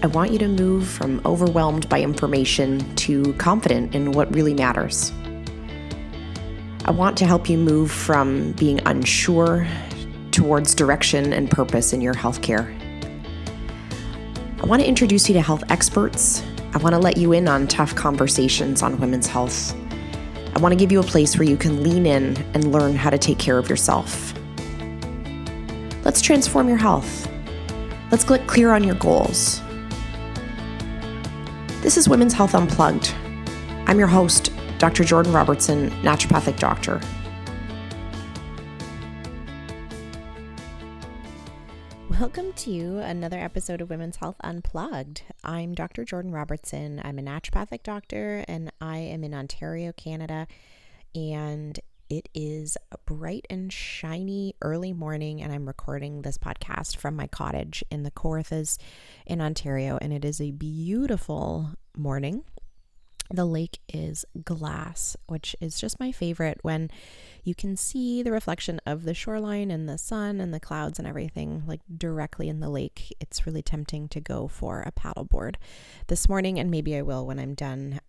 I want you to move from overwhelmed by information to confident in what really matters. I want to help you move from being unsure towards direction and purpose in your healthcare. I want to introduce you to health experts. I want to let you in on tough conversations on women's health. I want to give you a place where you can lean in and learn how to take care of yourself. Let's transform your health. Let's get clear on your goals. This is Women's Health Unplugged. I'm your host, Dr. Jordan Robertson, naturopathic doctor. Welcome to another episode of Women's Health Unplugged. I'm Dr. Jordan Robertson. I'm a naturopathic doctor and I am in Ontario, Canada. And it is a bright and shiny early morning and I'm recording this podcast from my cottage in the Kawarthas in Ontario. And it is a beautiful morning. The lake is glass, which is just my favorite when you can see the reflection of the shoreline and the sun and the clouds and everything like directly in the lake. It's really tempting to go for a paddleboard this morning, and maybe I will when I'm done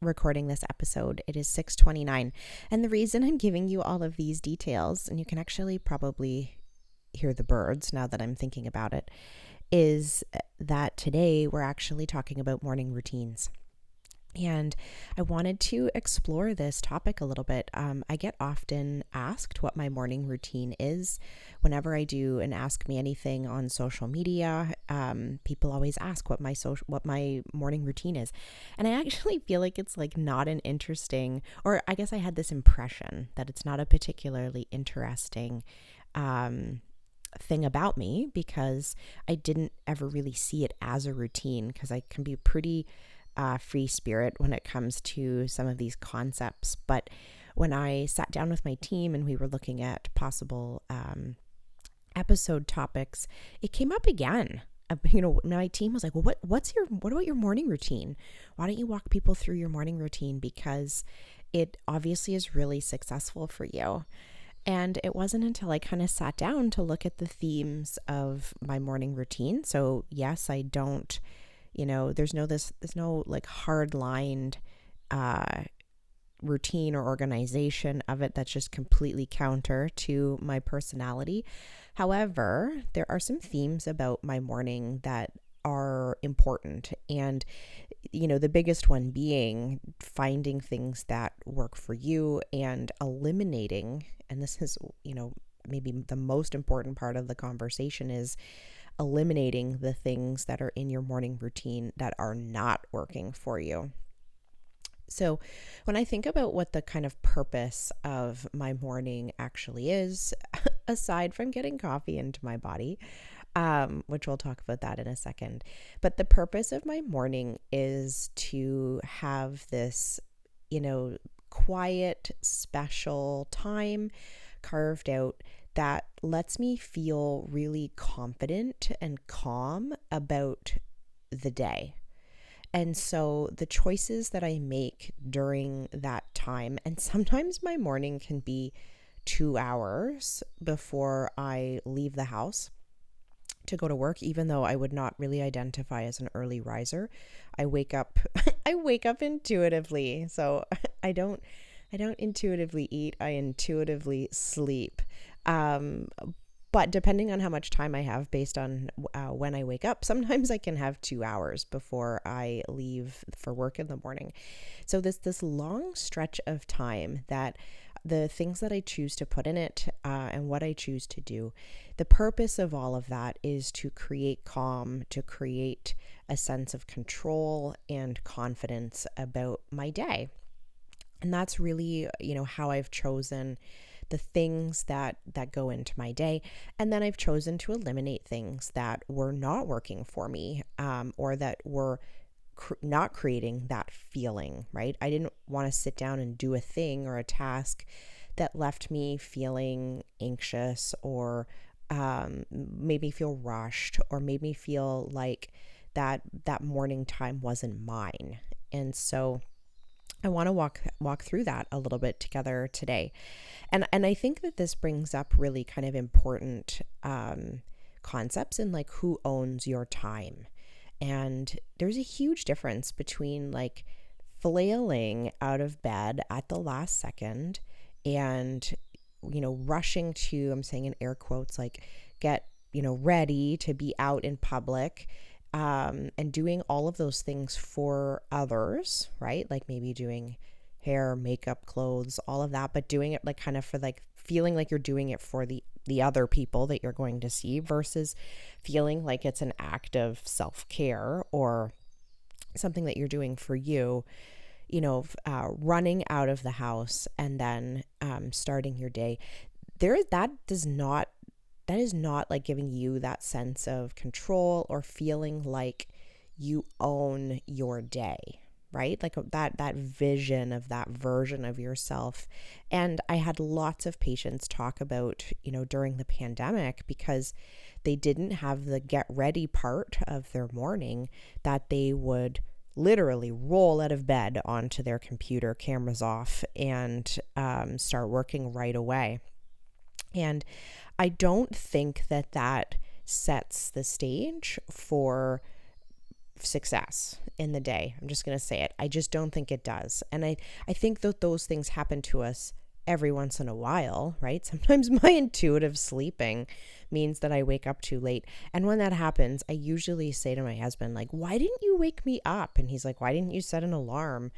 recording this episode. It is 6:29, and the reason I'm giving you all of these details, and you can actually probably hear the birds now that I'm thinking about it, is that today we're actually talking about morning routines. And I wanted to explore this topic a little bit. I get often asked what my morning routine is. Whenever I do an Ask Me Anything on social media, people always ask what my morning routine is. And I actually feel like it's like not an interesting, or I guess I had this impression that it's not a particularly interesting thing about me, because I didn't ever really see it as a routine, because I can be pretty free spirit when it comes to some of these concepts. But when I sat down with my team and we were looking at possible episode topics, it came up again. My team was like, well, what about your morning routine? Why don't you walk people through your morning routine? Because it obviously is really successful for you. And it wasn't until I kind of sat down to look at the themes of my morning routine. So yes, I don't, there's no like hard-lined routine or organization of it that's just completely counter to my personality. However, there are some themes about my morning that are important. And, the biggest one being finding things that work for you and eliminating, and this is, maybe the most important part of the conversation, is eliminating the things that are in your morning routine that are not working for you. So when I think about what the kind of purpose of my morning actually is, aside from getting coffee into my body, which we'll talk about that in a second, but the purpose of my morning is to have this, quiet, special time carved out that lets me feel really confident and calm about the day. And so the choices that I make during that time, and sometimes my morning can be 2 hours before I leave the house to go to work, even though I would not really identify as an early riser. I wake up intuitively. So I don't intuitively eat, I intuitively sleep. But depending on how much time I have based on when I wake up, sometimes I can have 2 hours before I leave for work in the morning. So this long stretch of time that the things that I choose to put in it and what I choose to do, the purpose of all of that is to create calm, to create a sense of control and confidence about my day. And that's really, how I've chosen the things that go into my day. And then I've chosen to eliminate things that were not working for me, or that were not creating that feeling, right? I didn't want to sit down and do a thing or a task that left me feeling anxious, or made me feel rushed, or made me feel like that morning time wasn't mine. And so I want to walk through that a little bit together today. And I think that this brings up really kind of important concepts in like who owns your time. And there's a huge difference between like flailing out of bed at the last second and, rushing to, I'm saying in air quotes, like get, ready to be out in public, and doing all of those things for others, right? Like maybe doing hair, makeup, clothes, all of that, but doing it like kind of for like feeling like you're doing it for the other people that you're going to see versus feeling like it's an act of self-care or something that you're doing for you, running out of the house and then starting your day. That is not like giving you that sense of control or feeling like you own your day, right? Like that vision of that version of yourself. And I had lots of patients talk about, during the pandemic, because they didn't have the get ready part of their morning, that they would literally roll out of bed onto their computer, cameras off, and start working right away. And I don't think that sets the stage for success in the day. I'm just going to say it. I just don't think it does. And I think that those things happen to us every once in a while, right? Sometimes my intuitive sleeping means that I wake up too late. And when that happens, I usually say to my husband, like, why didn't you wake me up? And he's like, why didn't you set an alarm?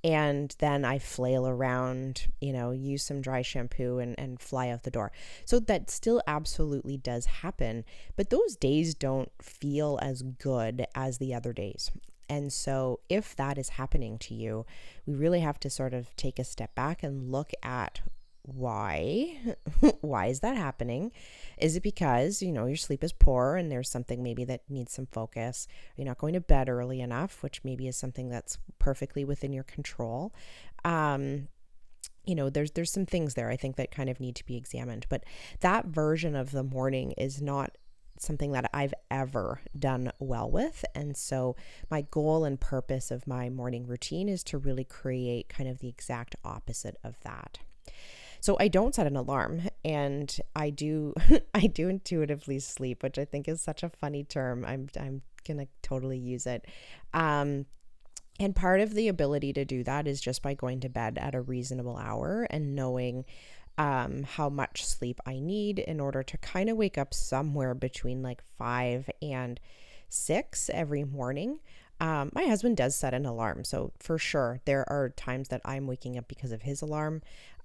And then I flail around, use some dry shampoo and fly out the door. So that still absolutely does happen, but those days don't feel as good as the other days. And so if that is happening to you, we really have to sort of take a step back and look at why is that happening? Is it because, your sleep is poor and there's something maybe that needs some focus? You're not going to bed early enough, which maybe is something that's perfectly within your control. There's some things there I think that kind of need to be examined, but that version of the morning is not something that I've ever done well with. And so my goal and purpose of my morning routine is to really create kind of the exact opposite of that. So I don't set an alarm, and I do I do intuitively sleep, which I think is such a funny term. I'm gonna totally use it. And part of the ability to do that is just by going to bed at a reasonable hour and knowing how much sleep I need in order to kind of wake up somewhere between like 5 and 6 every morning. My husband does set an alarm, so for sure there are times that I'm waking up because of his alarm.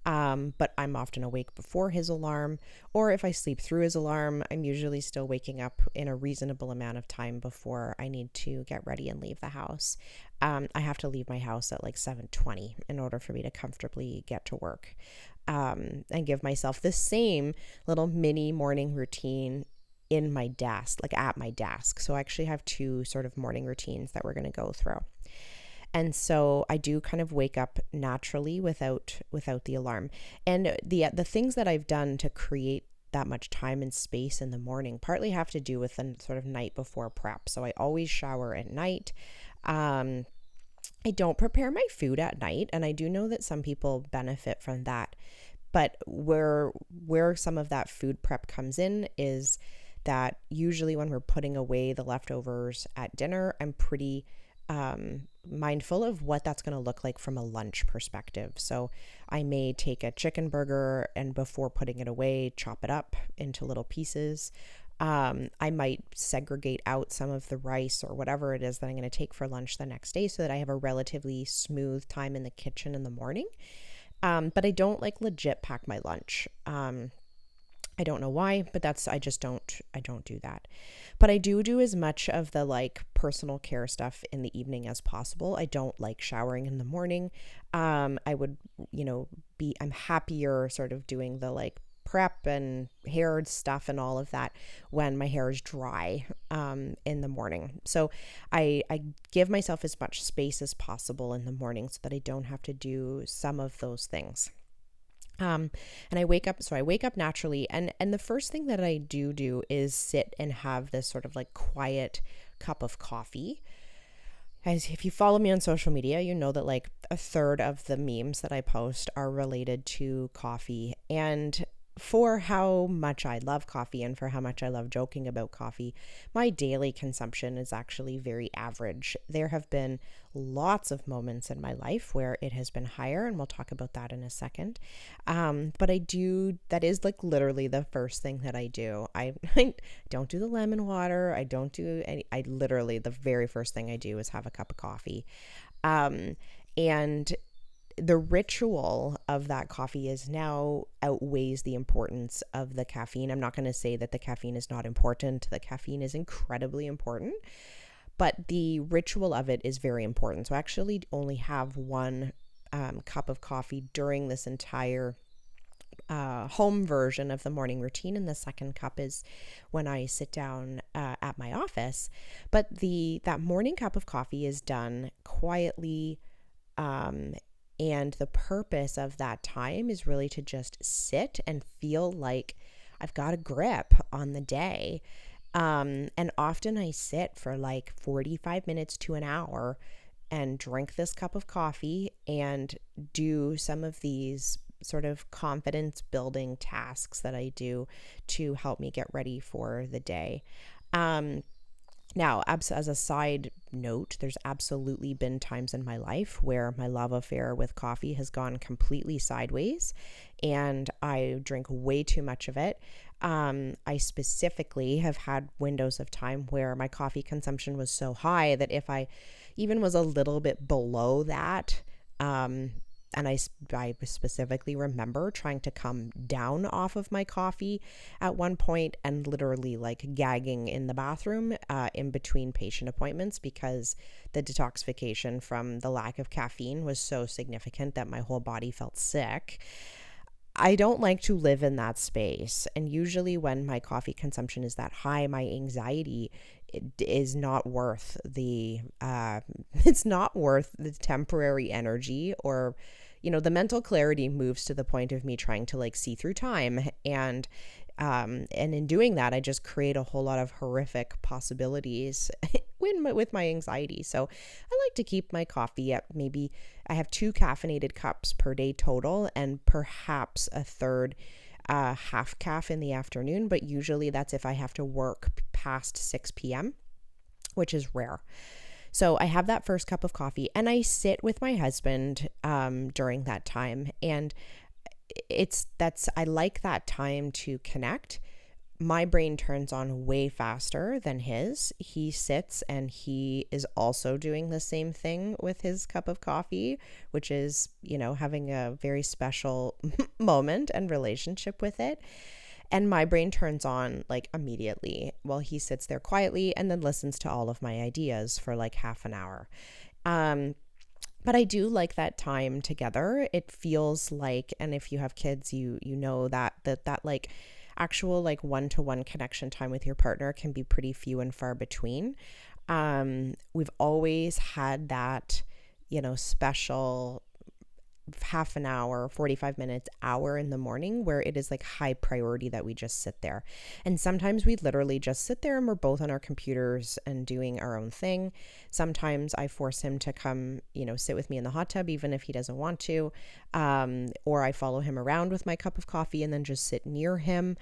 But I'm often awake before his alarm, or if I sleep through his alarm, I'm usually still waking up in a reasonable amount of time before I need to get ready and leave the house. I have to leave my house at like 7:20 in order for me to comfortably get to work, and give myself the same little mini morning routine in my desk, like at my desk. So I actually have two sort of morning routines that we're going to go through. And so I do kind of wake up naturally without the alarm. And the things that I've done to create that much time and space in the morning partly have to do with the sort of night before prep. So I always shower at night. I don't prepare my food at night, and I do know that some people benefit from that. But where some of that food prep comes in is that usually when we're putting away the leftovers at dinner, I'm pretty mindful of what that's going to look like from a lunch perspective. So I may take a chicken burger and before putting it away, chop it up into little pieces. I might segregate out some of the rice or whatever it is that I'm going to take for lunch the next day so that I have a relatively smooth time in the kitchen in the morning. But I don't like legit pack my lunch. I don't know why, but I don't do that. But I do as much of the like personal care stuff in the evening as possible. I don't like showering in the morning. I would, I'm happier sort of doing the like prep and hair stuff and all of that when my hair is dry, in the morning. So I give myself as much space as possible in the morning so that I don't have to do some of those things. And I wake up naturally. And the first thing that I do is sit and have this sort of like quiet cup of coffee. As if you follow me on social media, you know that like a third of the memes that I post are related to coffee. And for how much I love coffee and for how much I love joking about coffee, my daily consumption is actually very average. There have been lots of moments in my life where it has been higher, and we'll talk about that in a second. But that is like literally the first thing that I do. I don't do the lemon water. I don't do any, I literally, the very first thing I do is have a cup of coffee. Um, and the ritual of that coffee is now outweighs the importance of the caffeine. I'm not going to say that the caffeine is not important. The caffeine is incredibly important, but the ritual of it is very important. So I actually only have one cup of coffee during this entire home version of the morning routine, and the second cup is when I sit down at my office. But that morning cup of coffee is done quietly. And the purpose of that time is really to just sit and feel like I've got a grip on the day. And often I sit for like 45 minutes to an hour and drink this cup of coffee and do some of these sort of confidence building tasks that I do to help me get ready for the day. Now, as a side note, there's absolutely been times in my life where my love affair with coffee has gone completely sideways and I drink way too much of it. I specifically have had windows of time where my coffee consumption was so high that if I even was a little bit below that, and I specifically remember trying to come down off of my coffee at one point and literally like gagging in the bathroom in between patient appointments because the detoxification from the lack of caffeine was so significant that my whole body felt sick. I don't like to live in that space. And usually when my coffee consumption is that high, my anxiety is not worth it's not worth the temporary energy or, the mental clarity moves to the point of me trying to like see through time. And in doing that, I just create a whole lot of horrific possibilities with my anxiety. So I like to keep my coffee at maybe I have 2 caffeinated cups per day total and perhaps a third half calf in the afternoon. But usually that's if I have to work past 6 p.m., which is rare. So I have that first cup of coffee and I sit with my husband during that time. And I like that time to connect. My brain turns on way faster than his. He sits and he is also doing the same thing with his cup of coffee, which is, having a very special moment and relationship with it. And my brain turns on like immediately while he sits there quietly and then listens to all of my ideas for like half an hour. But I do like that time together. It feels like, and if you have kids, you know that like actual like one-to-one connection time with your partner can be pretty few and far between. We've always had that, special half an hour, 45 minutes, hour in the morning where it is like high priority that we just sit there. And sometimes we literally just sit there and we're both on our computers and doing our own thing. Sometimes I force him to come, sit with me in the hot tub, even if he doesn't want to. Or I follow him around with my cup of coffee and then just sit near him.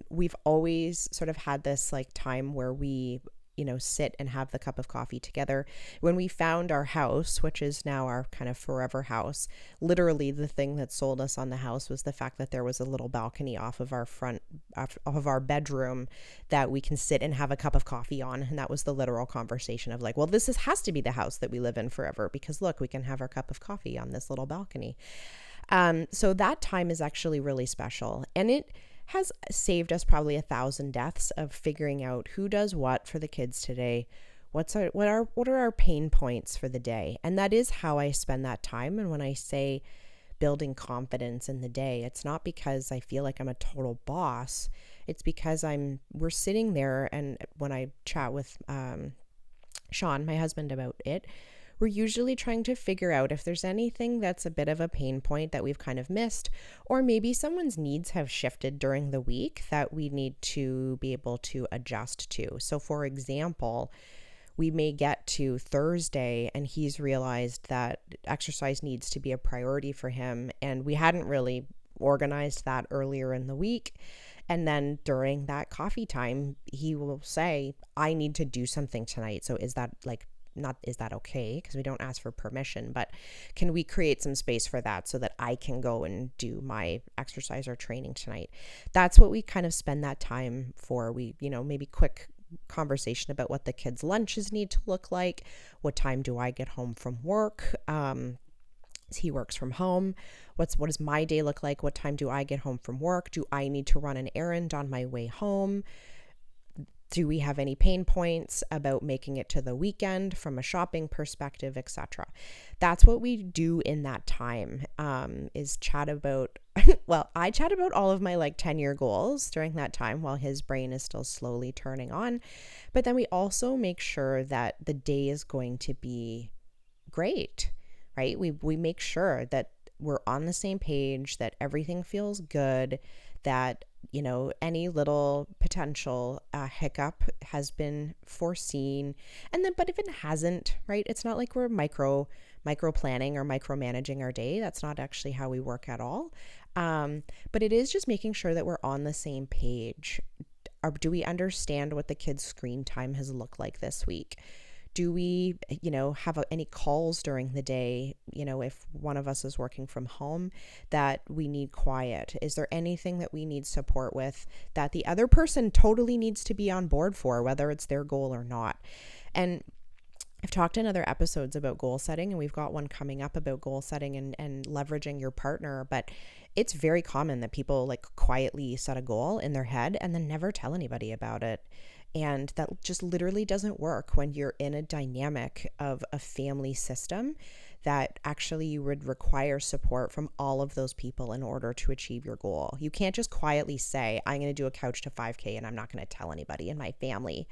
We've always sort of had this like time where we sit and have the cup of coffee together. When we found our house, which is now our kind of forever house, literally the thing that sold us on the house was the fact that there was a little balcony off of our bedroom that we can sit and have a cup of coffee on. And that was the literal conversation of like, well, has to be the house that we live in forever because look, we can have our cup of coffee on this little balcony. So that time is actually really special. And it has saved us probably 1,000 deaths of figuring out who does what for the kids today. What are our pain points for the day? And that is how I spend that time. And when I say building confidence in the day, it's not because I feel like I'm a total boss. It's because we're sitting there, and when I chat with Sean, my husband, about it, we're usually trying to figure out if there's anything that's a bit of a pain point that we've kind of missed, or maybe someone's needs have shifted during the week that we need to be able to adjust to. So for example, we may get to Thursday and he's realized that exercise needs to be a priority for him, and we hadn't really organized that earlier in the week. And then during that coffee time, he will say, I need to do something tonight. So is that is that okay? Because we don't ask for permission, but can we create some space for that so that I can go and do my exercise or training tonight? That's what we kind of spend that time for. We, maybe quick conversation about what the kids' lunches need to look like. What time do I get home from work? He works from home. What does my day look like? What time do I get home from work? Do I need to run an errand on my way home? Do we have any pain points about making it to the weekend from a shopping perspective, etc.? That's what we do in that time, is chat about, well, I chat about all of my 10-year goals during that time while his brain is still slowly turning on. But then we also make sure that the day is going to be great, right? We make sure that we're on the same page, that everything feels good, that any little potential hiccup has been foreseen. And then, but if it hasn't, right, it's not like we're micro planning or micromanaging our day. That's not actually how we work at all. But it is just making sure that we're on the same page. Do we understand what the kids' screen time has looked like this week? Do we, have any calls during the day, if one of us is working from home, that we need quiet? Is there anything that we need support with that the other person totally needs to be on board for, whether it's their goal or not? And I've talked in other episodes about goal setting, and we've got one coming up about goal setting and leveraging your partner. But it's very common that people quietly set a goal in their head and then never tell anybody about it. And that just literally doesn't work when you're in a dynamic of a family system that actually you would require support from all of those people in order to achieve your goal. You can't just quietly say, I'm going to do a couch to 5K and I'm not going to tell anybody in my family,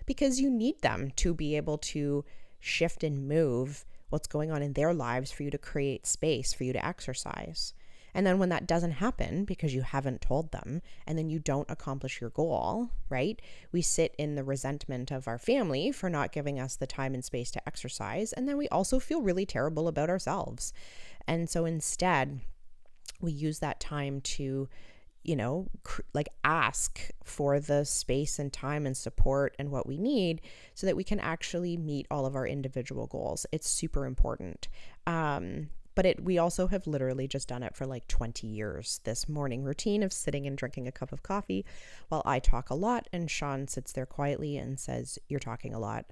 because you need them to be able to shift and move what's going on in their lives for you to create space for you to exercise. And then when that doesn't happen because you haven't told them, and then you don't accomplish your goal, right? We sit in the resentment of our family for not giving us the time and space to exercise. And then we also feel really terrible about ourselves. And so instead, we use that time to, ask for the space and time and support and what we need so that we can actually meet all of our individual goals. It's super important. But we also have literally just done it for 20 years, this morning routine of sitting and drinking a cup of coffee while I talk a lot and Sean sits there quietly and says, you're talking a lot.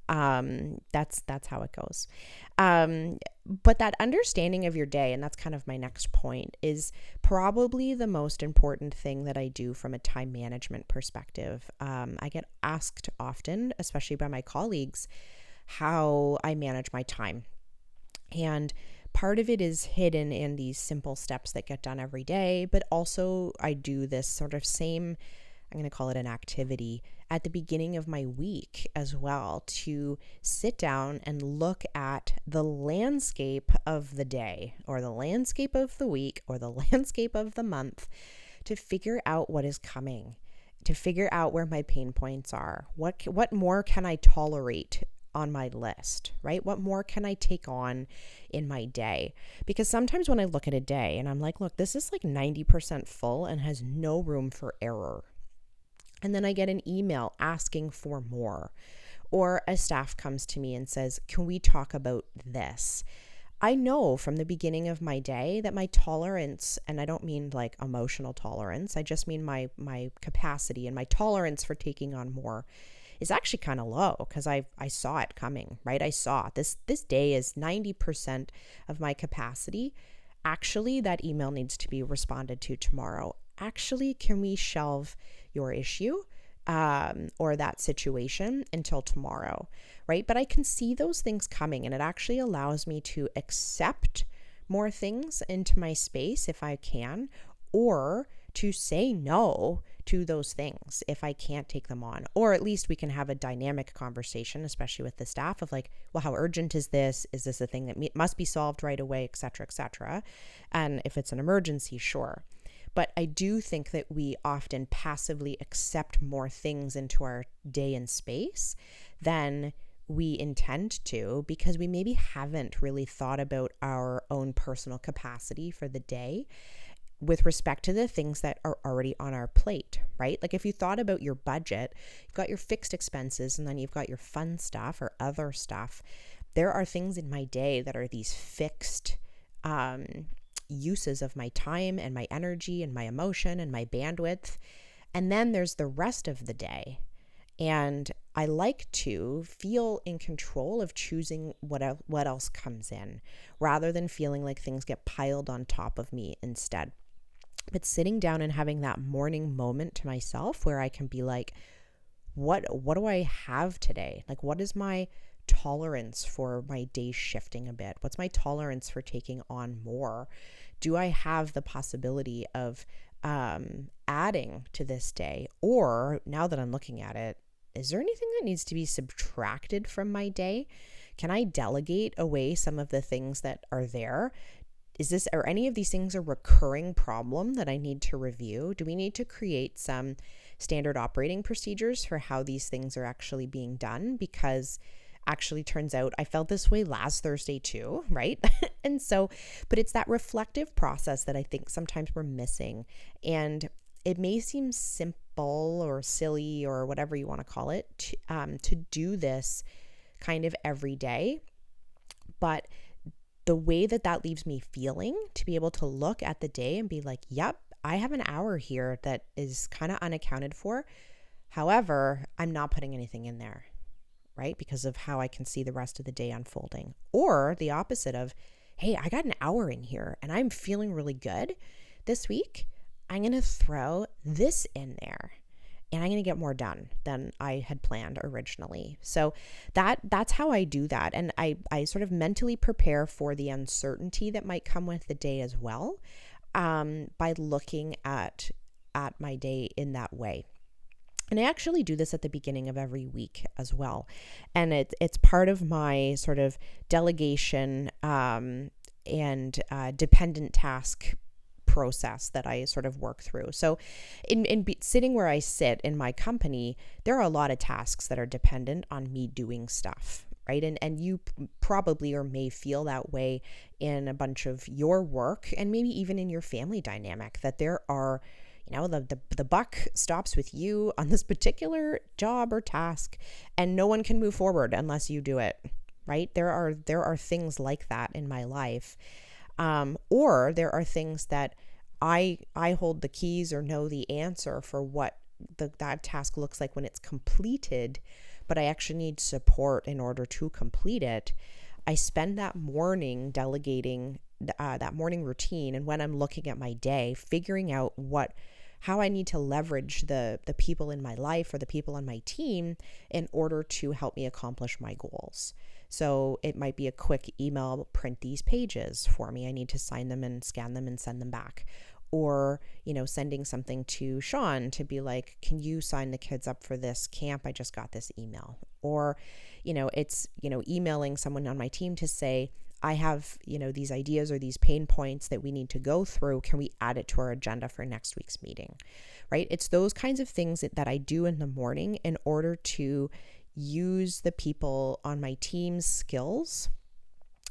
That's how it goes. But that understanding of your day, and that's kind of my next point, is probably the most important thing that I do from a time management perspective. I get asked often, especially by my colleagues, how I manage my time. And part of it is hidden in these simple steps that get done every day, but also I do this sort of same, I'm going to call it an activity, at the beginning of my week as well, to sit down and look at the landscape of the day or the landscape of the week or the landscape of the month to figure out what is coming, to figure out where my pain points are. What more can I tolerate on my list, right? What more can I take on in my day? Because sometimes when I look at a day and I'm like, look, this is 90% full and has no room for error. And then I get an email asking for more, or a staff comes to me and says, can we talk about this? I know from the beginning of my day that my tolerance, and I don't mean emotional tolerance, I just mean my capacity and my tolerance for taking on more is actually kind of low, because I saw it coming, right? I saw this day is 90% of my capacity. Actually, that email needs to be responded to tomorrow. Actually, can we shelve your issue or that situation until tomorrow, right? But I can see those things coming, and it actually allows me to accept more things into my space if I can, or to say no to those things if I can't take them on. Or at least we can have a dynamic conversation, especially with the staff, of well, how urgent is this? Is this a thing that must be solved right away, et cetera, et cetera? And if it's an emergency, sure. But I do think that we often passively accept more things into our day and space than we intend to, because we maybe haven't really thought about our own personal capacity for the day. with respect to the things that are already on our plate, right? Like if you thought about your budget, you've got your fixed expenses and then you've got your fun stuff or other stuff. There are things in my day that are these fixed uses of my time and my energy and my emotion and my bandwidth. And then there's the rest of the day. And I like to feel in control of choosing what else comes in, rather than feeling like things get piled on top of me instead. But sitting down and having that morning moment to myself where I can be like, what do I have today? Like, what is my tolerance for my day shifting a bit? What's my tolerance for taking on more? Do I have the possibility of adding to this day? Or now that I'm looking at it, is there anything that needs to be subtracted from my day? Can I delegate away some of the things that are there? Are any of these things a recurring problem that I need to review? Do we need to create some standard operating procedures for how these things are actually being done? Because actually turns out I felt this way last Thursday too, right? And so, but it's that reflective process that I think sometimes we're missing. And it may seem simple or silly or whatever you want to call it to do this kind of every day. But the way that leaves me feeling, to be able to look at the day and be like, yep, I have an hour here that is kind of unaccounted for. However, I'm not putting anything in there, right? Because of how I can see the rest of the day unfolding. Or the opposite of, hey, I got an hour in here and I'm feeling really good this week. I'm going to throw this in there and I'm going to get more done than I had planned originally. So that's how I do that. And I sort of mentally prepare for the uncertainty that might come with the day as well, by looking at my day in that way. And I actually do this at the beginning of every week as well. And it's part of my sort of delegation and dependent task process that I sort of work through. So sitting where I sit in my company, there are a lot of tasks that are dependent on me doing stuff, right? And you probably or may feel that way in a bunch of your work and maybe even in your family dynamic, that there are, the buck stops with you on this particular job or task and no one can move forward unless you do it, right? There are things like that in my life. Or there are things that I hold the keys or know the answer for what that task looks like when it's completed, but I actually need support in order to complete it. I spend that morning delegating that morning routine, and when I'm looking at my day, figuring out how I need to leverage the people in my life or the people on my team in order to help me accomplish my goals. So it might be a quick email, print these pages for me. I need to sign them and scan them and send them back. Or, sending something to Sean to be like, can you sign the kids up for this camp? I just got this email. Or, it's, emailing someone on my team to say, I have, these ideas or these pain points that we need to go through. Can we add it to our agenda for next week's meeting? Right? It's those kinds of things that I do in the morning in order to use the people on my team's skills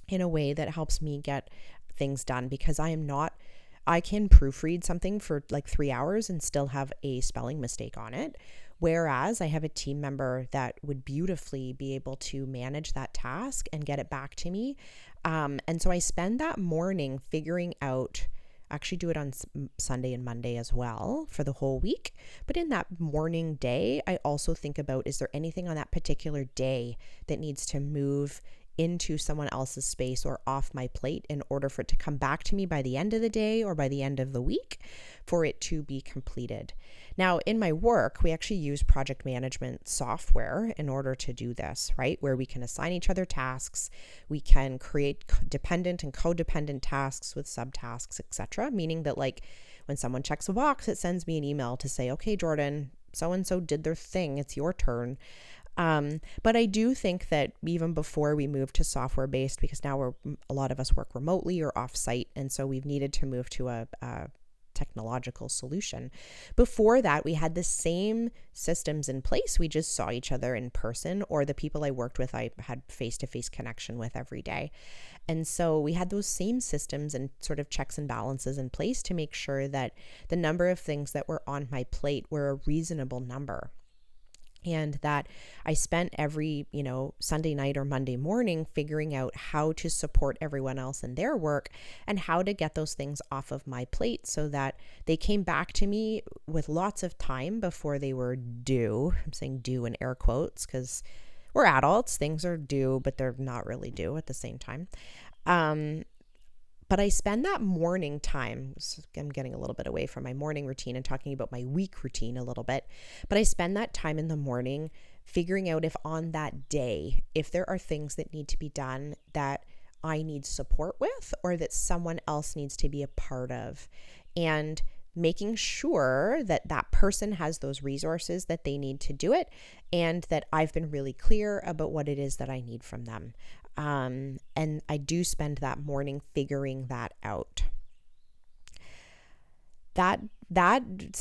in a way that helps me get things done, because I can proofread something for like 3 hours and still have a spelling mistake on it. Whereas I have a team member that would beautifully be able to manage that task and get it back to me. And so I spend that morning figuring out, actually do it on Sunday and Monday as well for the whole week. But in that morning day, I also think about, is there anything on that particular day that needs to move into someone else's space or off my plate in order for it to come back to me by the end of the day or by the end of the week for it to be completed. Now, in my work, we actually use project management software in order to do this, right? Where we can assign each other tasks, we can create dependent and codependent tasks with subtasks, etc. Meaning that like when someone checks a box, it sends me an email to say, okay, Jordan, so-and-so did their thing, it's your turn. But I do think that even before we moved to software-based, because now a lot of us work remotely or off-site, and so we've needed to move to a technological solution. Before that, we had the same systems in place. We just saw each other in person, or the people I worked with, I had face-to-face connection with every day. And so we had those same systems and sort of checks and balances in place to make sure that the number of things that were on my plate were a reasonable number. And that I spent every, Sunday night or Monday morning figuring out how to support everyone else in their work and how to get those things off of my plate so that they came back to me with lots of time before they were due. I'm saying due in air quotes because we're adults. Things are due, but they're not really due at the same time. But I spend that morning time, so I'm getting a little bit away from my morning routine and talking about my week routine a little bit, but I spend that time in the morning figuring out if on that day, if there are things that need to be done that I need support with or that someone else needs to be a part of, and making sure that that person has those resources that they need to do it, and that I've been really clear about what it is that I need from them. And I do spend that morning figuring that out. That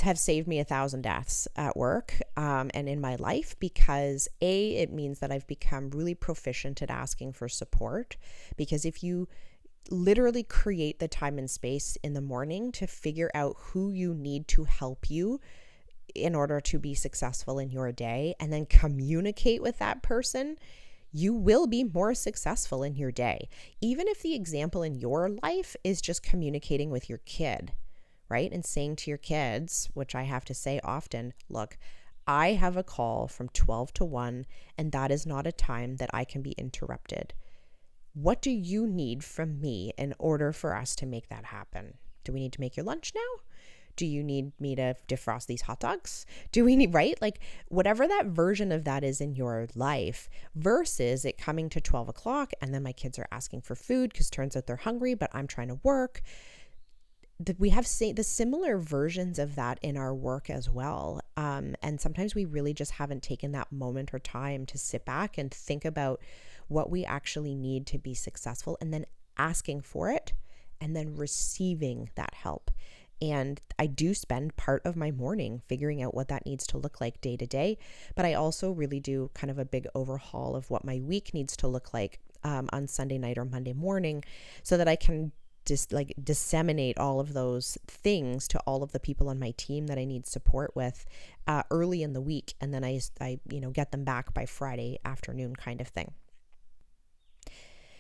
has saved me 1,000 deaths at work and in my life, because it means that I've become really proficient at asking for support. Because if you literally create the time and space in the morning to figure out who you need to help you in order to be successful in your day, and then communicate with that person, you will be more successful in your day. Even if the example in your life is just communicating with your kid, right? And saying to your kids, which I have to say often, look, I have a call from 12 to 1, and that is not a time that I can be interrupted. What do you need from me in order for us to make that happen? Do we need to make your lunch now? Do you need me to defrost these hot dogs? Do we need, right? Like whatever that version of that is in your life, versus it coming to 12 o'clock and then my kids are asking for food because turns out they're hungry, but I'm trying to work. We have the similar versions of that in our work as well. And sometimes we really just haven't taken that moment or time to sit back and think about what we actually need to be successful, and then asking for it and then receiving that help. And I do spend part of my morning figuring out what that needs to look like day to day. But I also really do kind of a big overhaul of what my week needs to look like on Sunday night or Monday morning, so that I can just disseminate all of those things to all of the people on my team that I need support with early in the week. And then I get them back by Friday afternoon kind of thing.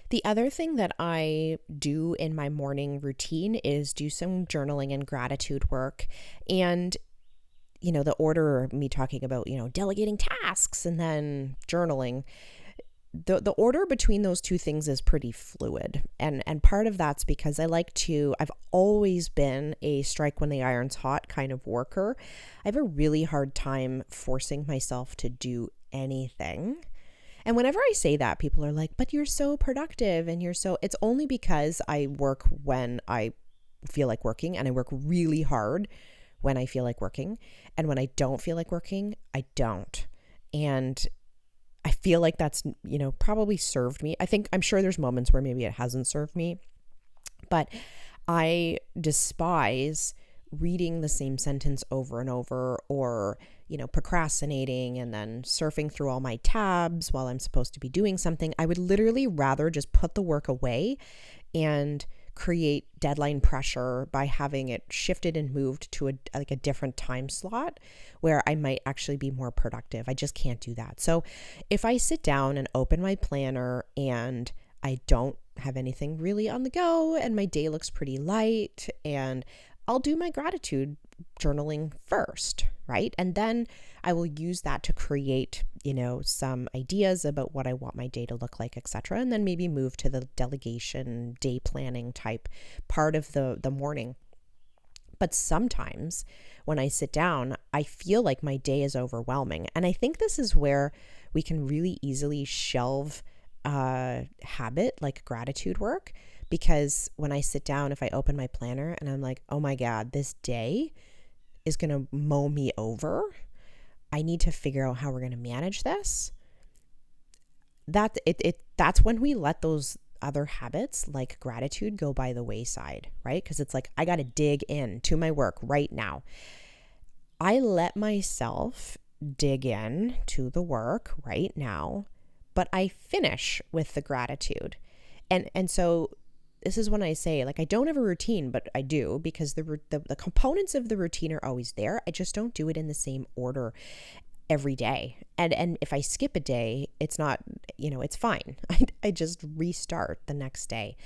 The other thing that I do in my morning routine is do some journaling and gratitude work. And, the order of me talking about, delegating tasks and then journaling, the order between those two things is pretty fluid. And part of that's because I've always been a strike when the iron's hot kind of worker. I have a really hard time forcing myself to do anything. And whenever I say that, people are like, but you're so productive and it's only because I work when I feel like working, and I work really hard when I feel like working. And when I don't feel like working, I don't. And I feel like that's, probably served me. I'm sure there's moments where maybe it hasn't served me, but I despise reading the same sentence over and over, or procrastinating and then surfing through all my tabs while I'm supposed to be doing something. I would literally rather just put the work away and create deadline pressure by having it shifted and moved to a different time slot where I might actually be more productive. I just can't do that. So if I sit down and open my planner and I don't have anything really on the go and my day looks pretty light, and I'll do my gratitude journaling first, right? And then I will use that to create, some ideas about what I want my day to look like, etc. And then maybe move to the delegation, day planning type part of the morning. But sometimes when I sit down, I feel like my day is overwhelming. And I think this is where we can really easily shelve a habit like gratitude work. Because when I sit down, if I open my planner and I'm like, oh my God, this day is going to mow me over. I need to figure out how we're going to manage this. That's when we let those other habits like gratitude go by the wayside, right? Because it's like, I got to dig in to my work right now. I let myself dig in to the work right now, but I finish with the gratitude. And so this is when I say, like, I don't have a routine, but I do, because the components of the routine are always there. I just don't do it in the same order every day. And if I skip a day, it's not, it's fine. I just restart the next day.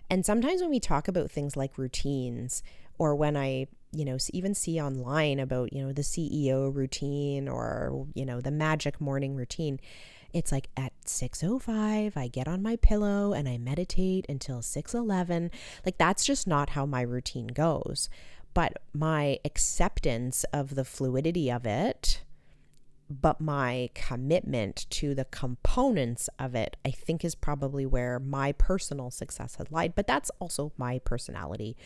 And sometimes when we talk about things like routines, or when I, even see online about, the CEO routine, or, the magic morning routine, it's like at 6:05, I get on my pillow and I meditate until 6:11. Like, that's just not how my routine goes. But my acceptance of the fluidity of it, but my commitment to the components of it, I think, is probably where my personal success has lied. But that's also my personality.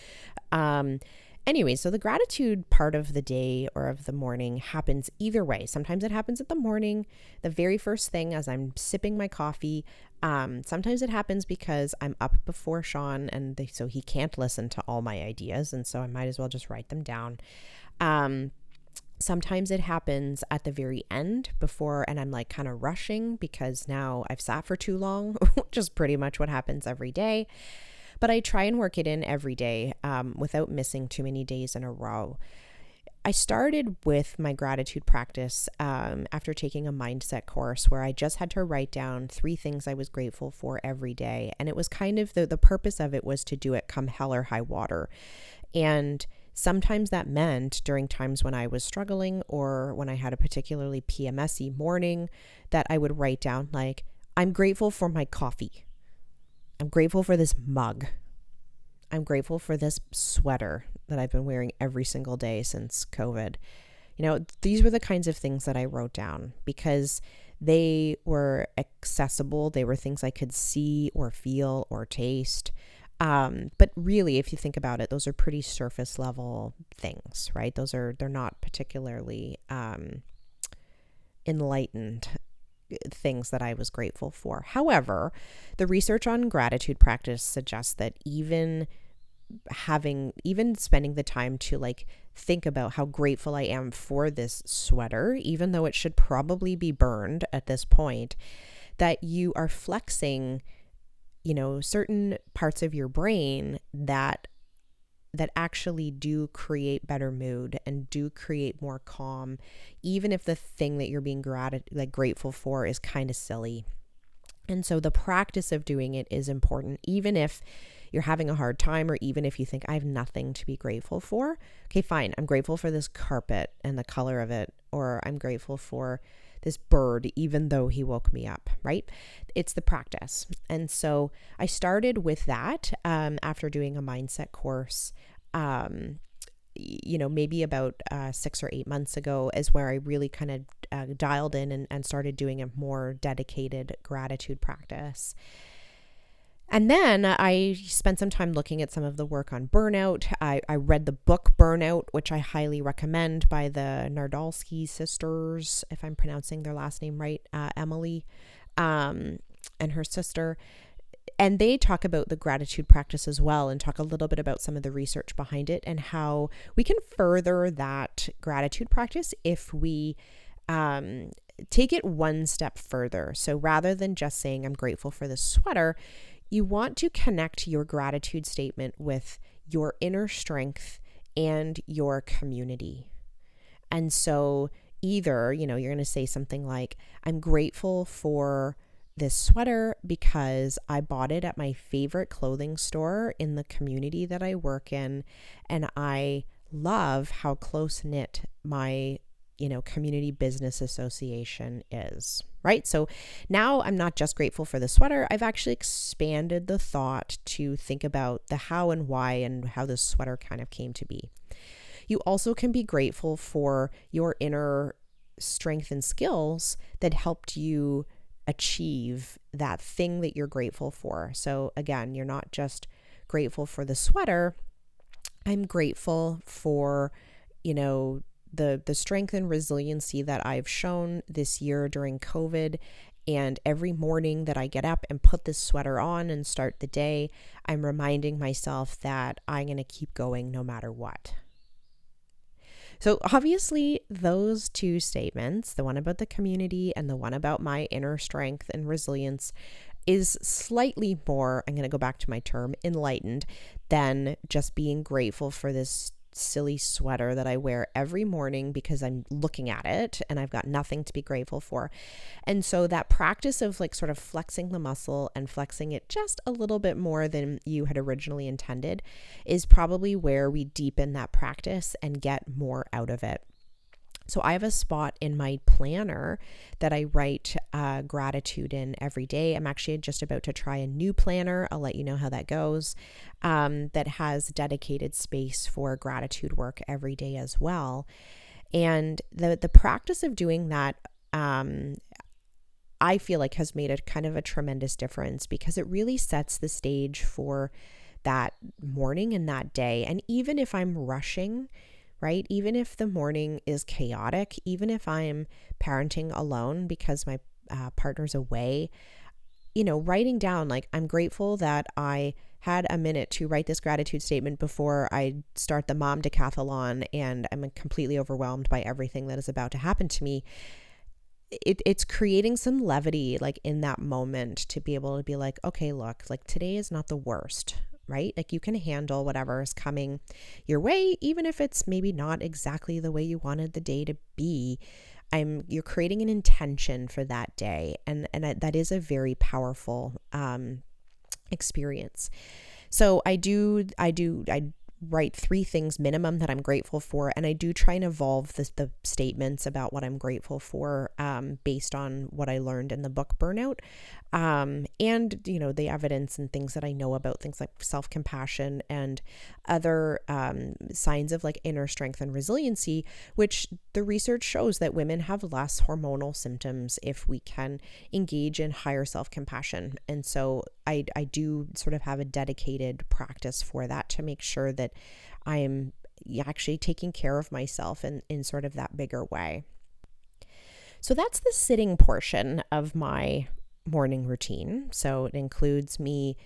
Anyway, so the gratitude part of the day or of the morning happens either way. Sometimes it happens at the morning, the very first thing as I'm sipping my coffee. Sometimes it happens because I'm up before Sean, and so he can't listen to all my ideas, and so I might as well just write them down. Sometimes it happens at the very end before, and I'm like kind of rushing because now I've sat for too long, which is pretty much what happens every day. But I try and work it in every day without missing too many days in a row. I started with my gratitude practice after taking a mindset course where I just had to write down 3 things I was grateful for every day. And it was kind of the purpose of it was to do it come hell or high water. And sometimes that meant during times when I was struggling, or when I had a particularly PMS-y morning, that I would write down, like, I'm grateful for my coffee. I'm grateful for this mug. I'm grateful for this sweater that I've been wearing every single day since COVID. These were the kinds of things that I wrote down because they were accessible. They were things I could see or feel or taste. But really, if you think about it, those are pretty surface level things, right? They're not particularly enlightened things that I was grateful for. However, the research on gratitude practice suggests that even spending the time to like think about how grateful I am for this sweater, even though it should probably be burned at this point, that you are flexing, certain parts of your brain that actually do create better mood and do create more calm, even if the thing that you're being grateful for is kind of silly. And so the practice of doing it is important, even if you're having a hard time, or even if you think I have nothing to be grateful for. Okay, fine. I'm grateful for this carpet and the color of it, or I'm grateful for this bird, even though he woke me up, right? It's the practice. And so I started with that after doing a mindset course, maybe about 6 or 8 months ago, is where I really kind of dialed in and started doing a more dedicated gratitude practice. And then I spent some time looking at some of the work on burnout. I read the book Burnout, which I highly recommend, by the Nardalski sisters, if I'm pronouncing their last name right, Emily and her sister. And they talk about the gratitude practice as well, and talk a little bit about some of the research behind it and how we can further that gratitude practice if we take it one step further. So rather than just saying, I'm grateful for this sweater, you want to connect your gratitude statement with your inner strength and your community. And so either, you're going to say something like, I'm grateful for this sweater because I bought it at my favorite clothing store in the community that I work in, and I love how close-knit my community business association is, right? So now I'm not just grateful for the sweater. I've actually expanded the thought to think about the how and why and how this sweater kind of came to be. You also can be grateful for your inner strength and skills that helped you achieve that thing that you're grateful for. So again, you're not just grateful for the sweater. I'm grateful for, the strength and resiliency that I've shown this year during COVID, And every morning that I get up and put this sweater on and start the day, I'm reminding myself that I'm going to keep going no matter what. So obviously those two statements, the one about the community and the one about my inner strength and resilience, is slightly more, I'm going to go back to my term, enlightened than just being grateful for this silly sweater that I wear every morning because I'm looking at it and I've got nothing to be grateful for. And so that practice of like sort of flexing the muscle and flexing it just a little bit more than you had originally intended is probably where we deepen that practice and get more out of it. So I have a spot in my planner that I write gratitude in every day. I'm actually just about to try a new planner. I'll let you know how that goes, that has dedicated space for gratitude work every day as well. And the practice of doing that, I feel like has made a kind of a tremendous difference because it really sets the stage for that morning and that day. And even if I'm rushing, right? Even if the morning is chaotic, even if I'm parenting alone because my partner's away, writing down like, I'm grateful that I had a minute to write this gratitude statement before I start the mom decathlon and I'm completely overwhelmed by everything that is about to happen to me. It's creating some levity like in that moment to be able to be like, okay, look, like today is not the worst, right? Like you can handle whatever is coming your way, even if it's maybe not exactly the way you wanted the day to be. You're creating an intention for that day. And that is a very powerful experience. So I write 3 things minimum that I'm grateful for. And I do try and evolve the statements about what I'm grateful for based on what I learned in the book Burnout. And, the evidence and things that I know about things like self-compassion and other signs of like inner strength and resiliency, which the research shows that women have less hormonal symptoms if we can engage in higher self-compassion. And so I do sort of have a dedicated practice for that to make sure that I'm actually taking care of myself in sort of that bigger way. So that's the sitting portion of my morning routine. So it includes me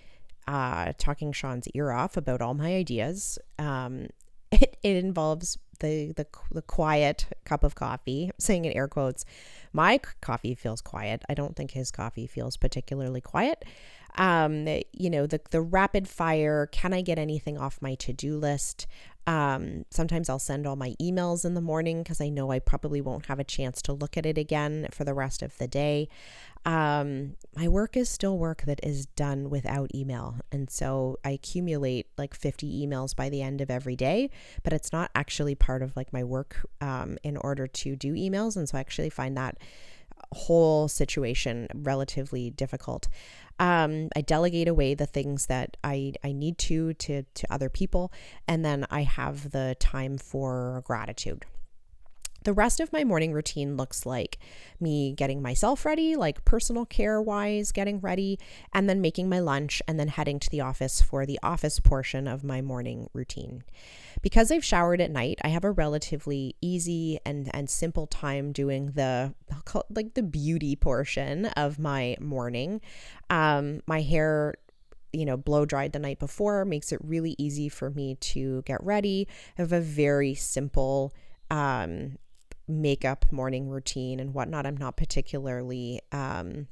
talking Sean's ear off about all my ideas. It involves the quiet cup of coffee. I'm saying in air quotes, my coffee feels quiet. I don't think his coffee feels particularly quiet. The rapid fire, can I get anything off my to-do list? Sometimes I'll send all my emails in the morning because I know I probably won't have a chance to look at it again for the rest of the day. My work is still work that is done without email. And so I accumulate like 50 emails by the end of every day, but it's not actually part of like my work in order to do emails. And so I actually find that whole situation relatively difficult. I delegate away the things that I need to other people, and then I have the time for gratitude. The rest of my morning routine looks like me getting myself ready, like personal care wise, getting ready, and then making my lunch and then heading to the office for the office portion of my morning routine. Because I've showered at night, I have a relatively easy and simple time doing the beauty portion of my morning. My hair blow dried the night before makes it really easy for me to get ready. I have a very simple makeup morning routine and whatnot. I'm not particularly high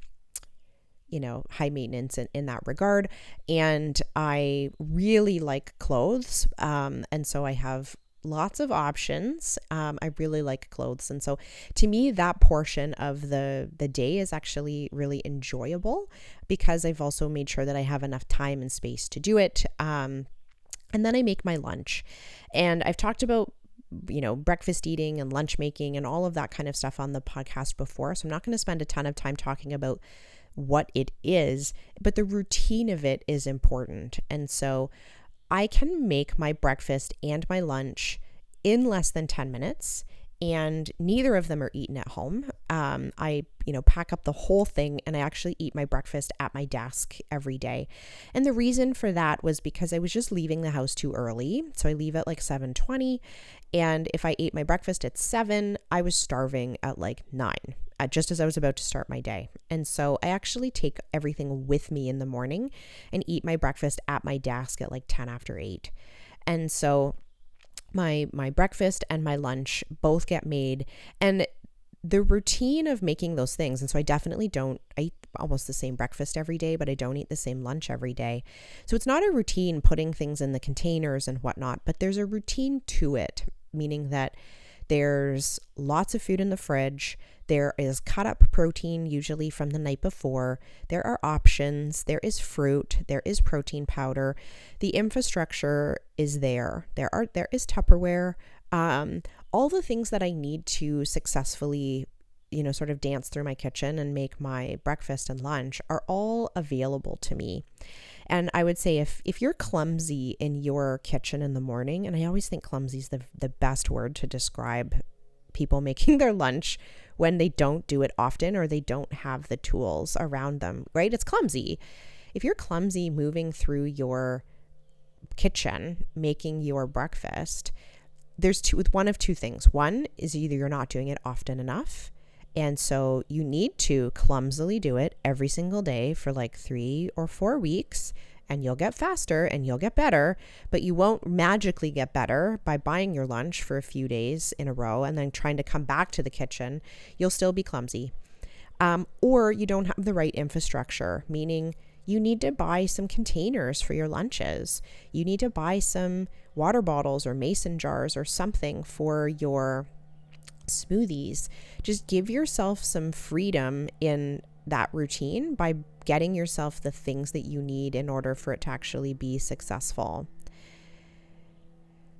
maintenance in that regard. And I really like clothes. And so I have lots of options. I really like clothes. And so to me, that portion of the day is actually really enjoyable because I've also made sure that I have enough time and space to do it. And then I make my lunch. And I've talked about breakfast eating and lunch making and all of that kind of stuff on the podcast before. So I'm not going to spend a ton of time talking about what it is, but the routine of it is important. And so I can make my breakfast and my lunch in less than 10 minutes and neither of them are eaten at home. I pack up the whole thing, and I actually eat my breakfast at my desk every day. And the reason for that was because I was just leaving the house too early. So I leave at like 7:20, and if I ate my breakfast at 7, I was starving at like 9, just as I was about to start my day. And so I actually take everything with me in the morning and eat my breakfast at my desk at like 10 after 8. And so my breakfast and my lunch both get made, and the routine of making those things. And so I definitely don't eat almost the same breakfast every day, but I don't eat the same lunch every day. So it's not a routine putting things in the containers and whatnot, but there's a routine to it, meaning that there's lots of food in the fridge. There is cut up protein, usually from the night before. There are options. There is fruit. There is protein powder. The infrastructure is there. There is Tupperware. All the things that I need to successfully, sort of dance through my kitchen and make my breakfast and lunch are all available to me. And I would say if you're clumsy in your kitchen in the morning, and I always think clumsy is the best word to describe people making their lunch when they don't do it often or they don't have the tools around them, right? It's clumsy. If you're clumsy moving through your kitchen, making your breakfast, there's one of two things. One is either you're not doing it often enough, and so you need to clumsily do it every single day for like 3 or 4 weeks, and you'll get faster and you'll get better, but you won't magically get better by buying your lunch for a few days in a row and then trying to come back to the kitchen. You'll still be clumsy. Or you don't have the right infrastructure, meaning you need to buy some containers for your lunches. You need to buy some water bottles or mason jars or something for your smoothies. Just give yourself some freedom in that routine by getting yourself the things that you need in order for it to actually be successful.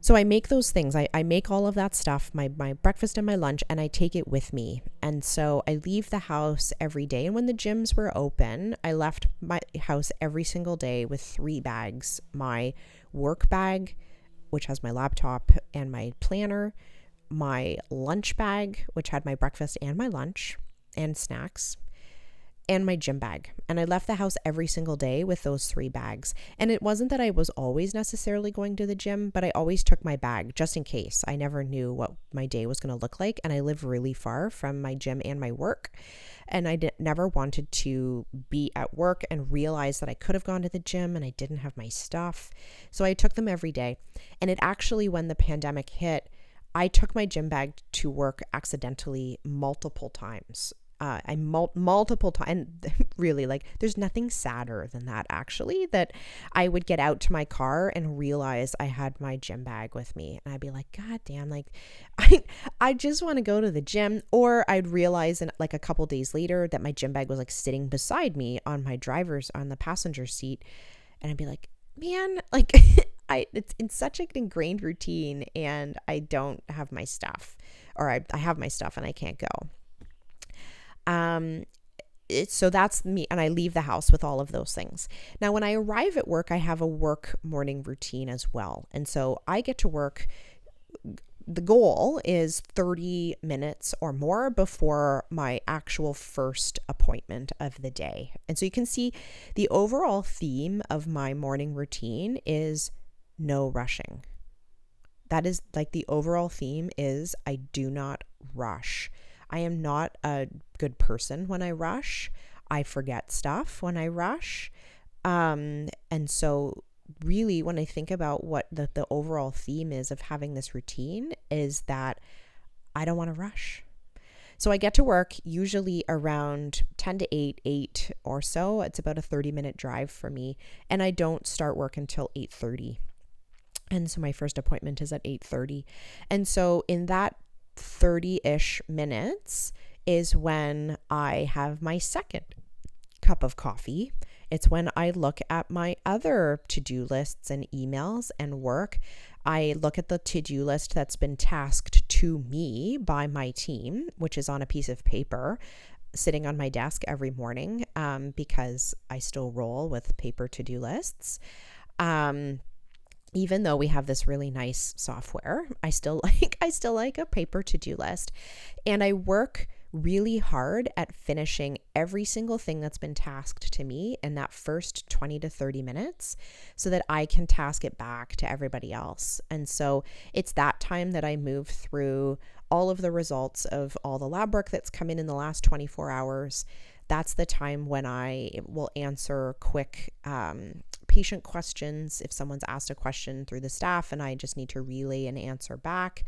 So I make those things. I make all of that stuff, my breakfast and my lunch, and I take it with me. And so I leave the house every day. And when the gyms were open, I left my house every single day with 3 bags. My work bag, which has my laptop and my planner, my lunch bag, which had my breakfast and my lunch and snacks, and my gym bag. And I left the house every single day with those 3 bags. And it wasn't that I was always necessarily going to the gym, but I always took my bag just in case. I never knew what my day was going to look like. And I live really far from my gym and my work. And I never wanted to be at work and realize that I could have gone to the gym and I didn't have my stuff. So I took them every day. And it actually, when the pandemic hit, I took my gym bag to work accidentally multiple times. Multiple times, and really, like, there's nothing sadder than that, actually, that I would get out to my car and realize I had my gym bag with me, and I'd be like, God damn, like, I just want to go to the gym. Or I'd realize in like a couple days later that my gym bag was like sitting beside me on the passenger seat, and I'd be like, man, like, it's in such an ingrained routine, and I don't have my stuff, or I have my stuff and I can't go. So that's me, and I leave the house with all of those things. Now, when I arrive at work, I have a work morning routine as well. And so I get to work. The goal is 30 minutes or more before my actual first appointment of the day. And so you can see the overall theme of my morning routine is no rushing. That is like the overall theme is I do not rush. I am not a good person when I rush. I forget stuff when I rush. And so really, when I think about what the overall theme is of having this routine, is that I don't want to rush. So I get to work usually around 10 to 8 or so. It's about a 30-minute drive for me. And I don't start work until 8:30. And so my first appointment is at 8:30. And so in that 30-ish minutes is when I have my second cup of coffee. It's when I look at my other to-do lists and emails and work. I look at the to-do list that's been tasked to me by my team, which is on a piece of paper sitting on my desk every morning, because I still roll with paper to-do lists. even though we have this really nice software, I still like a paper to-do list. And I work really hard at finishing every single thing that's been tasked to me in that first 20 to 30 minutes so that I can task it back to everybody else. And so it's that time that I move through all of the results of all the lab work that's come in the last 24 hours. That's the time when I will answer quick patient questions. If someone's asked a question through the staff and I just need to relay an answer back.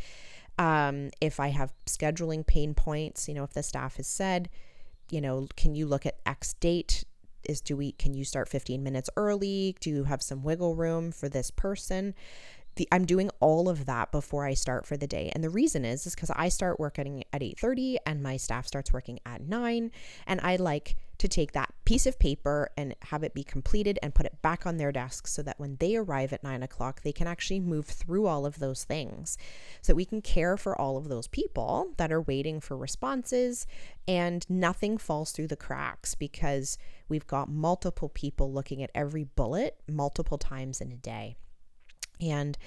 If I have scheduling pain points, if the staff has said, can you look at X date? Can you start 15 minutes early? Do you have some wiggle room for this person? I'm doing all of that before I start for the day. And the reason is because I start working at 8:30 and my staff starts working at 9. And I like to take that piece of paper and have it be completed and put it back on their desk so that when they arrive at 9 o'clock, they can actually move through all of those things so that we can care for all of those people that are waiting for responses and nothing falls through the cracks because we've got multiple people looking at every bullet multiple times in a day. And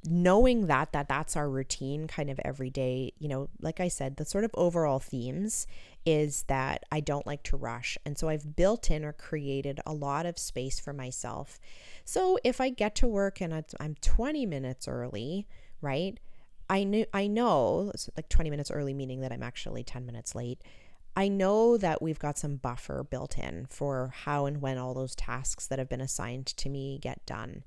knowing that's our routine kind of every day, like I said, the sort of overall themes is that I don't like to rush. And so I've built in or created a lot of space for myself. So if I get to work and I'm 20 minutes early, right? I know like 20 minutes early, meaning that I'm actually 10 minutes late. I know that we've got some buffer built in for how and when all those tasks that have been assigned to me get done.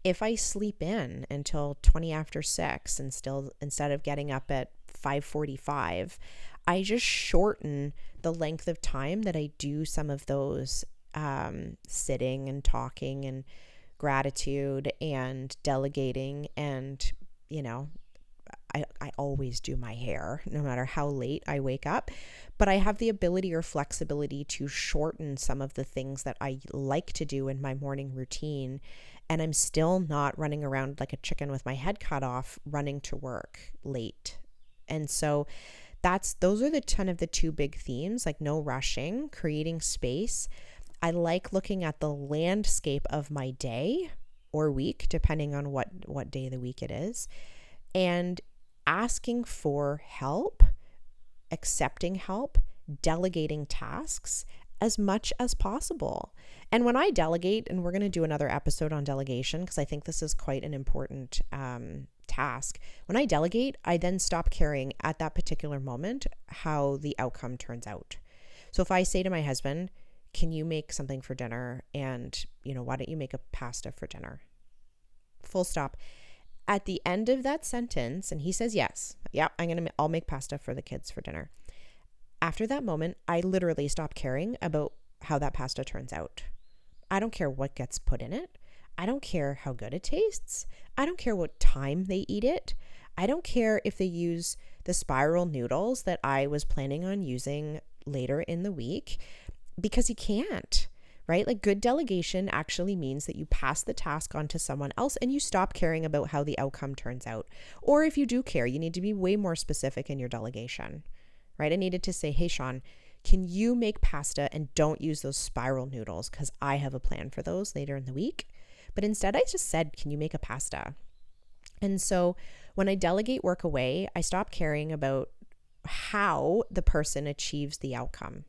If I sleep in until 20 after 6 and still, instead of getting up at 5:45, I just shorten the length of time that I do some of those sitting and talking and gratitude and delegating. And, I always do my hair no matter how late I wake up, but I have the ability or flexibility to shorten some of the things that I like to do in my morning routine. And I'm still not running around like a chicken with my head cut off, running to work late. And so those are the two big themes, like no rushing, creating space. I like looking at the landscape of my day or week, depending on what day of the week it is, and asking for help, accepting help, delegating tasks as much as possible. And when I delegate, and we're going to do another episode on delegation because I think this is quite an important task. When I delegate, I then stop caring at that particular moment how the outcome turns out. So if I say to my husband, can you make something for dinner? And, why don't you make a pasta for dinner? Full stop. At the end of that sentence, and he says, yes, yeah, I'll make pasta for the kids for dinner. After that moment, I literally stop caring about how that pasta turns out. I don't care what gets put in it. I don't care how good it tastes. I don't care what time they eat it. I don't care if they use the spiral noodles that I was planning on using later in the week, because you can't, right? Like, good delegation actually means that you pass the task on to someone else and you stop caring about how the outcome turns out. Or if you do care, you need to be way more specific in your delegation, right? I needed to say, hey, Sean, can you make pasta and don't use those spiral noodles because I have a plan for those later in the week? But instead I just said, can you make a pasta? And so when I delegate work away, I stop caring about how the person achieves the outcome,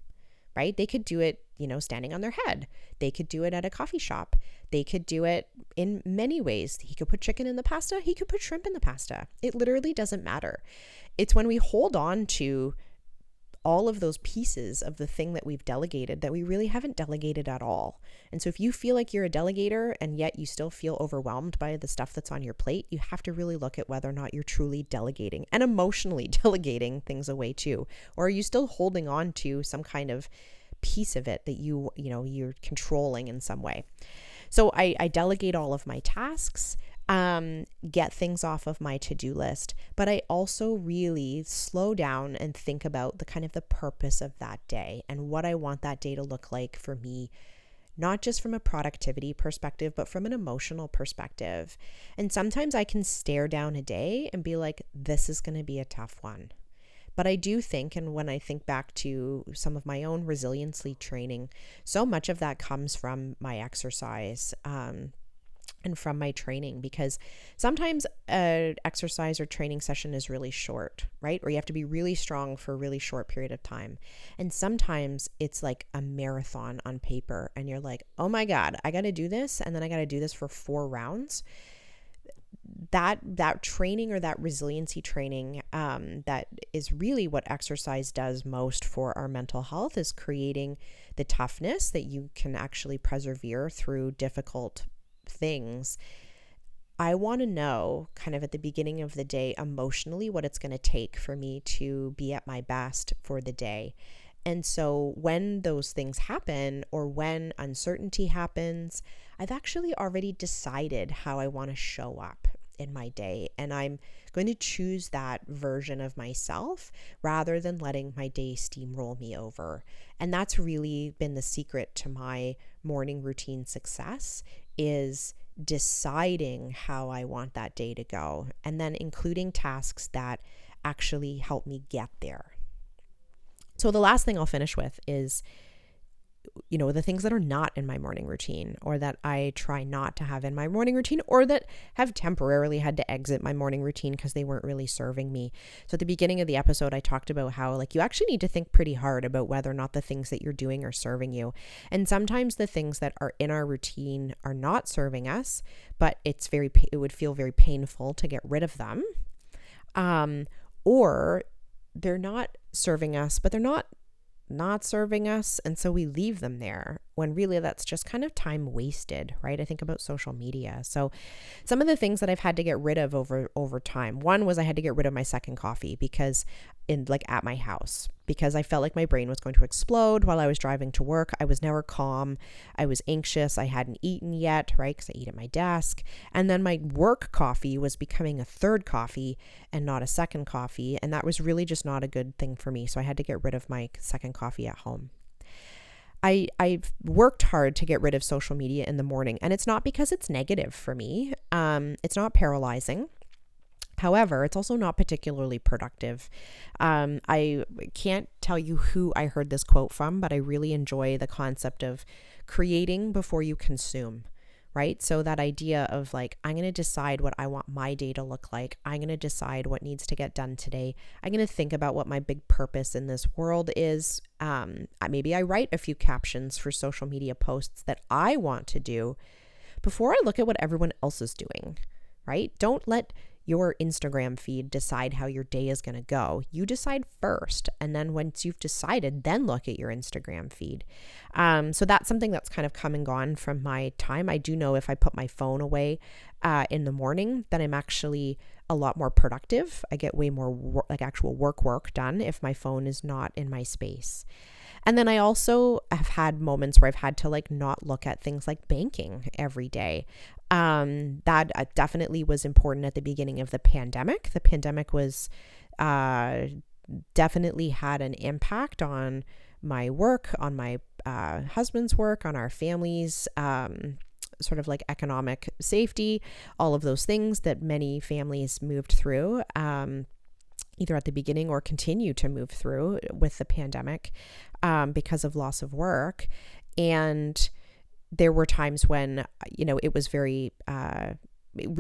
right? They could do it, standing on their head. They could do it at a coffee shop. They could do it in many ways. He could put chicken in the pasta. He could put shrimp in the pasta. It literally doesn't matter. It's when we hold on to all of those pieces of the thing that we've delegated that we really haven't delegated at all. And so if you feel like you're a delegator and yet you still feel overwhelmed by the stuff that's on your plate, you have to really look at whether or not you're truly delegating and emotionally delegating things away too. Or are you still holding on to some kind of piece of it that you're controlling in some way? So I delegate all of my tasks, get things off of my to-do list, but I also really slow down and think about the purpose of that day and what I want that day to look like for me, not just from a productivity perspective, but from an emotional perspective. And sometimes I can stare down a day and be like, this is going to be a tough one. But I do think, and when I think back to some of my own resiliency training, so much of that comes from my exercise. and from my training, because sometimes an exercise or training session is really short, right? Or you have to be really strong for a really short period of time. And sometimes it's like a marathon on paper and you're like, oh my God, I got to do this. And then I got to do this for 4 rounds. That training, or that resiliency training, that is really what exercise does most for our mental health, is creating the toughness that you can actually persevere through difficult things. I want to know kind of at the beginning of the day emotionally what it's going to take for me to be at my best for the day. And so when those things happen, or when uncertainty happens, I've actually already decided how I want to show up in my day. And I'm going to choose that version of myself rather than letting my day steamroll me over. And that's really been the secret to my morning routine success, is deciding how I want that day to go, and then including tasks that actually help me get there. So the last thing I'll finish with is, the things that are not in my morning routine, or that I try not to have in my morning routine, or that have temporarily had to exit my morning routine because they weren't really serving me. So at the beginning of the episode, I talked about how you actually need to think pretty hard about whether or not the things that you're doing are serving you. And sometimes the things that are in our routine are not serving us, but it would feel very painful to get rid of them. Or they're not serving us, but they're not serving us, and so we leave them there, when really that's just kind of time wasted, right? I think about social media. So some of the things that I've had to get rid of over time, one was I had to get rid of my second coffee, because at my house, because I felt like my brain was going to explode while I was driving to work. I was never calm. I was anxious. I hadn't eaten yet, right? Because I eat at my desk. And then my work coffee was becoming a third coffee and not a second coffee. And that was really just not a good thing for me. So I had to get rid of my second coffee at home. I've worked hard to get rid of social media in the morning, and it's not because it's negative for me. It's not paralyzing. However, it's also not particularly productive. I can't tell you who I heard this quote from, but I really enjoy the concept of creating before you consume, right? So that idea of I'm going to decide what I want my day to look like. I'm going to decide what needs to get done today. I'm going to think about what my big purpose in this world is. Maybe I write a few captions for social media posts that I want to do before I look at what everyone else is doing, right? Don't let your Instagram feed decide how your day is going to go. You decide first. And then once you've decided, then look at your Instagram feed. So that's something that's kind of come and gone from my time. I do know if I put my phone away in the morning, then I'm actually a lot more productive. I get way more actual work done if my phone is not in my space. And then I also have had moments where I've had to not look at things like banking every day. That definitely was important at the beginning of the pandemic. The pandemic was definitely had an impact on my work, on my husband's work, on our family's sort of economic safety, all of those things that many families moved through. Either at the beginning or continue to move through with the pandemic because of loss of work. And there were times when, it was very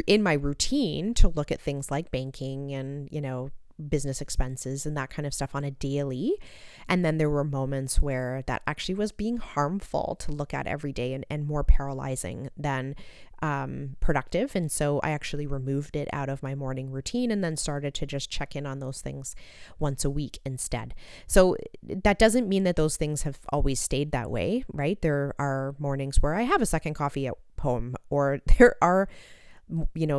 in my routine to look at things like banking and, business expenses and that kind of stuff on a daily. And then there were moments where that actually was being harmful to look at every day and more paralyzing than productive. And so I actually removed it out of my morning routine and then started to just check in on those things once a week instead. So that doesn't mean that those things have always stayed that way, right? There are mornings where I have a second coffee at home, or there are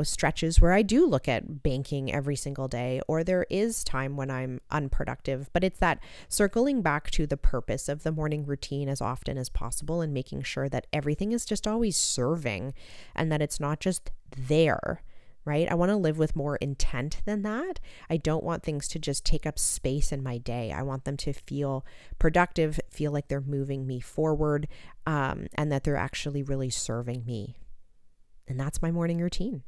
stretches where I do look at banking every single day, or there is time when I'm unproductive. But it's that circling back to the purpose of the morning routine as often as possible and making sure that everything is just always serving and that it's not just there, right? I want to live with more intent than that. I don't want things to just take up space in my day. I want them to feel productive, feel like they're moving me forward, and that they're actually really serving me. And that's my morning routine.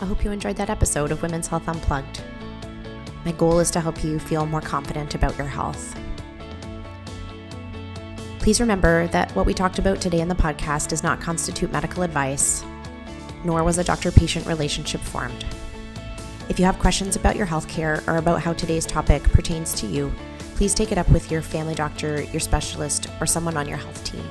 I hope you enjoyed that episode of Women's Health Unplugged. My goal is to help you feel more confident about your health. Please remember that what we talked about today in the podcast does not constitute medical advice, nor was a doctor-patient relationship formed. If you have questions about your healthcare or about how today's topic pertains to you, please take it up with your family doctor, your specialist, or someone on your health team.